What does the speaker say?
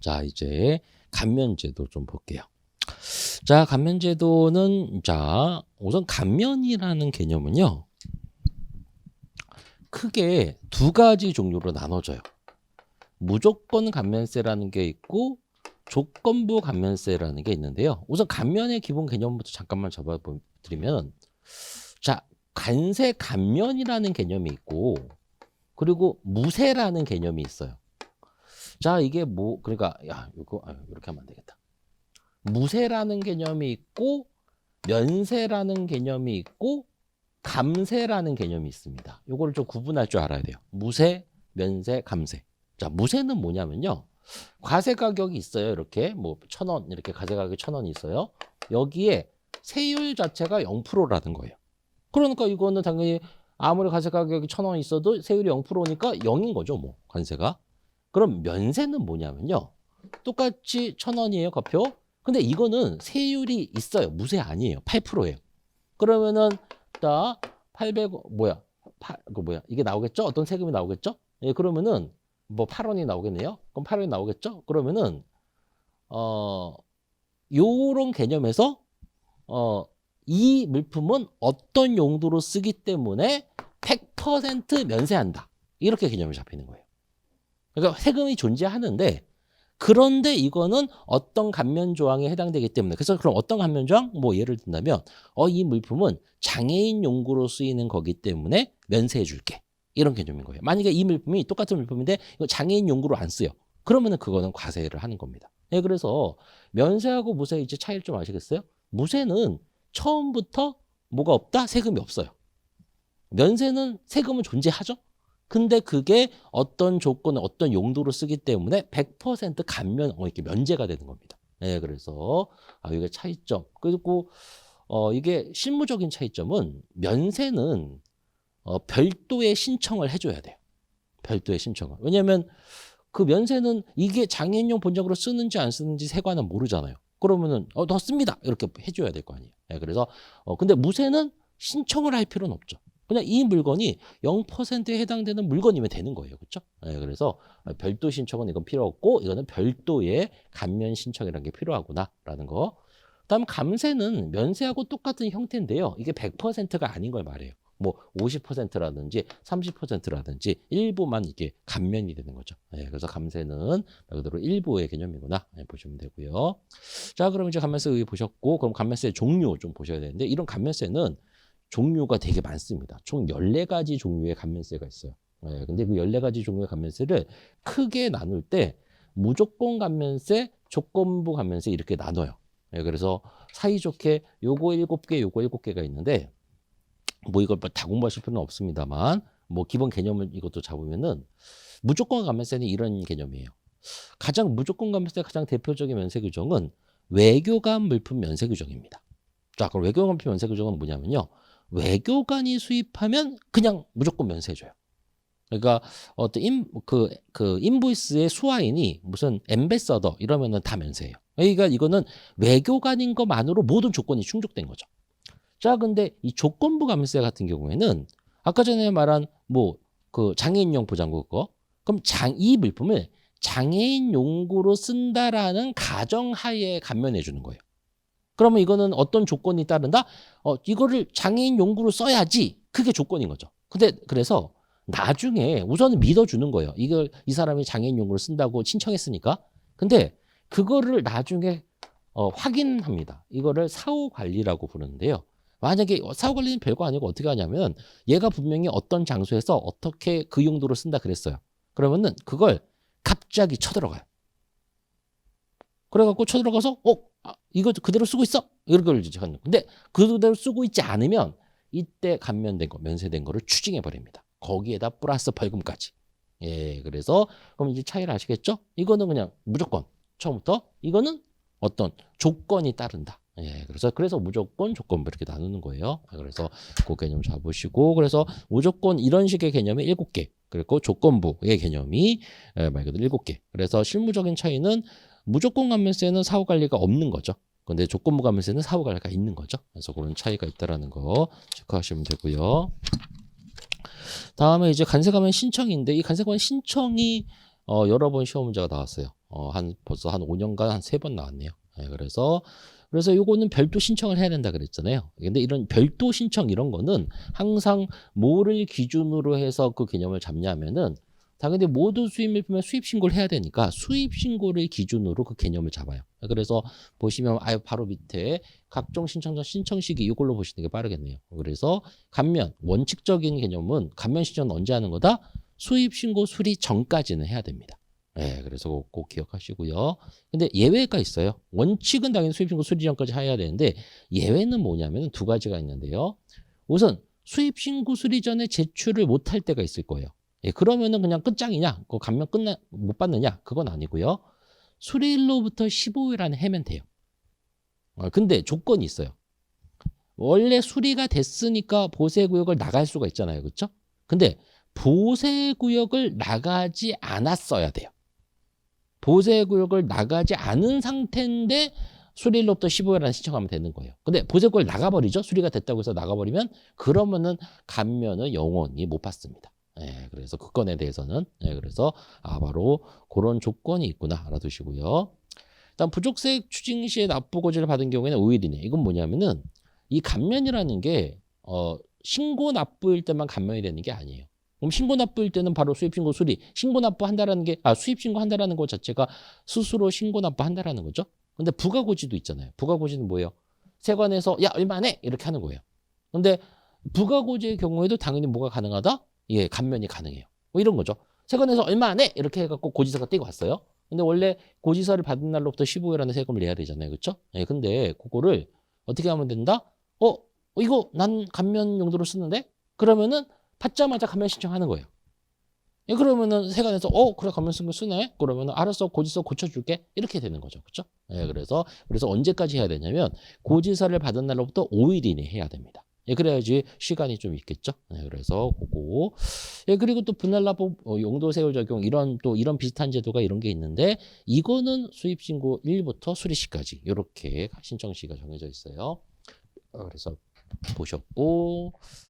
자, 이제 감면제도 좀 볼게요. 자, 감면제도는 자, 우선 감면이라는 개념은요. 크게 두 가지 종류로 나눠져요. 무조건 감면세라는 게 있고 조건부 감면세라는 게 있는데요. 우선 감면의 기본 개념부터 잠깐만 잡아드리면 자, 관세 감면이라는 개념이 있고 그리고 무세라는 개념이 있어요. 자, 이게 뭐 그러니까 야, 이거 이렇게 하면 안 되겠다. 무세라는 개념이 있고 면세라는 개념이 있고 감세라는 개념이 있습니다. 이거를 좀 구분할 줄 알아야 돼요. 무세, 면세, 감세. 자, 무세는 뭐냐면요. 과세 가격이 있어요. 이렇게 뭐 1,000원 이렇게 과세 가격이 1,000원이 있어요. 여기에 세율 자체가 0%라는 거예요. 그러니까 이거는 당연히 아무리 과세 가격이 1,000원 있어도 세율이 0%니까 0인 거죠, 뭐 관세가. 그럼 면세는 뭐냐면요. 똑같이 1,000원이에요, 과표. 근데 이거는 세율이 있어요. 무세 아니에요. 8%예요. 그러면은 딱 800 이게 나오겠죠? 어떤 세금이 나오겠죠? 예, 그러면은 뭐 8원이 나오겠네요. 그럼 8원이 나오겠죠? 그러면은 요런 개념에서 이 물품은 어떤 용도로 쓰기 때문에 100% 면세한다. 이렇게 개념이 잡히는 거예요. 그러니까 세금이 존재하는데 그런데 이거는 어떤 감면 조항에 해당되기 때문에 그래서 그럼 어떤 감면 조항? 뭐 예를 든다면 이 물품은 장애인 용구로 쓰이는 거기 때문에 면세해 줄게. 이런 개념인 거예요. 만약에 이 물품이 똑같은 물품인데 이거 장애인 용구로 안 쓰여. 그러면은 그거는 과세를 하는 겁니다. 네, 그래서 면세하고 무세 이제 차이를 좀 아시겠어요? 무세는 처음부터 뭐가 없다? 세금이 없어요. 면세는 세금은 존재하죠. 근데 그게 어떤 조건, 어떤 용도로 쓰기 때문에 100% 감면, 이렇게 면제가 되는 겁니다. 네, 그래서 이게 차이점. 그리고 이게 실무적인 차이점은 면세는 별도의 신청을 해줘야 돼요. 별도의 신청을. 왜냐하면 그 면세는 이게 장애인용 본적으로 쓰는지 안 쓰는지 세관은 모르잖아요. 그러면은 더 씁니다. 이렇게 해줘야 될 거 아니에요. 네, 그래서 근데 무세는 신청을 할 필요는 없죠. 그냥 이 물건이 0%에 해당되는 물건이면 되는 거예요. 그렇죠? 네, 그래서 별도 신청은 이건 필요 없고 이거는 별도의 감면 신청이라는 게 필요하구나라는 거. 그다음 감세는 면세하고 똑같은 형태인데요. 이게 100%가 아닌 걸 말해요. 뭐 50%라든지 30%라든지 일부만 이게 감면이 되는 거죠. 네, 그래서 감세는 말 그대로 일부의 개념이구나 보시면 되고요. 자, 그럼 이제 감면세 여기 보셨고 그럼 감면세 종류 좀 보셔야 되는데 이런 감면세는 종류가 되게 많습니다. 총 14가지 종류의 감면세가 있어요. 네, 근데 그 14가지 종류의 감면세를 크게 나눌 때 무조건 감면세, 조건부 감면세 이렇게 나눠요. 네, 그래서 사이좋게 요거 7개, 요거 7개가 있는데 뭐 이걸 다 공부하실 필요는 없습니다만 뭐 기본 개념을 이것도 잡으면은 무조건 감면세는 이런 개념이에요. 가장 무조건 감면세 가장 대표적인 면세 규정은 외교관 물품 면세 규정입니다. 자, 그럼 외교관 물품 면세 규정은 뭐냐면요. 외교관이 수입하면 그냥 무조건 면세해줘요. 그러니까 어떤 인보이스의 수화인이 무슨 엠베서더 이러면은 다 면세해요. 그러니까 이거는 외교관인 것만으로 모든 조건이 충족된 거죠. 자, 근데 이 조건부 감세 같은 경우에는 아까 전에 말한 뭐 그 장애인용 보장구 그거 그럼 이 물품을 장애인 용구로 쓴다라는 가정하에 감면해 주는 거예요. 그러면 이거는 어떤 조건이 따른다? 이거를 장애인 용구로 써야지. 그게 조건인 거죠. 근데 그래서 나중에 우선은 믿어주는 거예요. 이걸 이 사람이 장애인 용구로 쓴다고 신청했으니까. 근데 그거를 나중에 확인합니다. 이거를 사후 관리라고 부르는데요. 만약에 사후 관리는 별거 아니고 어떻게 하냐면 얘가 분명히 어떤 장소에서 어떻게 그 용도로 쓴다 그랬어요. 그러면은 그걸 갑자기 쳐들어가요. 그래갖고 쳐들어가서 이거 그대로 쓰고 있어? 이런 걸 이제 하는. 근데 그대로 쓰고 있지 않으면 이때 감면된 거, 면세된 거를 추징해 버립니다. 거기에다 플러스 벌금까지. 예, 그래서 그럼 이제 차이를 아시겠죠? 이거는 그냥 무조건 처음부터 이거는 어떤 조건이 따른다. 예, 그래서 무조건 조건부 이렇게 나누는 거예요. 그래서 그 개념 잡으시고 그래서 무조건 이런 식의 개념이 7개. 그리고 조건부의 개념이 말 그대로 7개. 그래서 실무적인 차이는 무조건 감면세는 사후 관리가 없는 거죠. 근데 조건부 감면세는 사후 관리가 있는 거죠. 그래서 그런 차이가 있다라는 거 체크하시면 되고요. 다음에 이제 관세 감면 신청인데 이 관세 감면 신청이 여러 번 시험 문제가 나왔어요. 벌써 한 5년간 한 3번 나왔네요. 예, 그래서 요거는 별도 신청을 해야 된다 그랬잖아요. 근데 이런 별도 신청 이런 거는 항상 뭐를 기준으로 해서 그 개념을 잡냐면은 당연히 모두 수입물품에 수입 신고를 해야 되니까 수입 신고를 기준으로 그 개념을 잡아요. 그래서 보시면 바로 밑에 각종 신청 전 신청 시기 이걸로 보시는 게 빠르겠네요. 그래서 감면 원칙적인 개념은 감면 신청은 언제 하는 거다? 수입 신고 수리 전까지는 해야 됩니다. 네, 그래서 꼭 기억하시고요. 근데 예외가 있어요. 원칙은 당연히 수입신고 수리 전까지 해야 되는데 예외는 뭐냐면 두 가지가 있는데요. 우선 수입신고 수리 전에 제출을 못할 때가 있을 거예요. 예, 그러면은 그냥 끝장이냐? 그 감면 못 받느냐? 그건 아니고요. 수리일로부터 15일 안에 하면 돼요. 근데 조건이 있어요. 원래 수리가 됐으니까 보세구역을 나갈 수가 있잖아요. 그렇죠? 근데 보세구역을 나가지 않았어야 돼요. 보세구역을 나가지 않은 상태인데 수리일로부터 15일 안에 신청하면 되는 거예요. 근데 보세구역을 나가버리죠. 수리가 됐다고 해서 나가버리면 그러면은 감면을 영원히 못 받습니다. 예, 그래서 그 건에 대해서는 그래서 바로 그런 조건이 있구나 알아두시고요. 일단 부족세액 추징 시에 납부고지를 받은 경우에는 5일이네. 이건 뭐냐면은 이 감면이라는 게 신고 납부일 때만 감면이 되는 게 아니에요. 그럼 신고 납부일 때는 바로 수입신고 수리, 신고 납부한다라는 게 수입신고 한다라는 것 자체가 스스로 신고 납부한다라는 거죠. 근데 부가고지도 있잖아요. 부가고지는 뭐예요? 세관에서 야 얼마 내 이렇게 하는 거예요. 근데 부가고지의 경우에도 당연히 뭐가 가능하다? 예, 감면이 가능해요. 뭐 이런 거죠. 세관에서 얼마 내 이렇게 해갖고 고지서가 떼고 왔어요. 근데 원래 고지서를 받은 날로부터 15일 안에 세금을 내야 되잖아요. 그렇죠? 예, 근데 그거를 어떻게 하면 된다? 이거 난 감면 용도로 쓰는데? 그러면은 받자마자 감면 신청하는 거예요. 예, 그러면은 세관에서 그래 감면 쓰네? 그러면은 알았어 고지서 고쳐줄게 이렇게 되는 거죠. 그렇죠? 예, 그래서 언제까지 해야 되냐면 고지서를 받은 날로부터 5일 이내 해야 됩니다. 예, 그래야지 시간이 좀 있겠죠. 예, 그래서 그거. 예, 그리고 또 분할납부 용도세율 적용 이런 비슷한 제도가 이런 게 있는데 이거는 수입신고 1부터 수리시까지 이렇게 신청 시가 정해져 있어요. 그래서 보셨고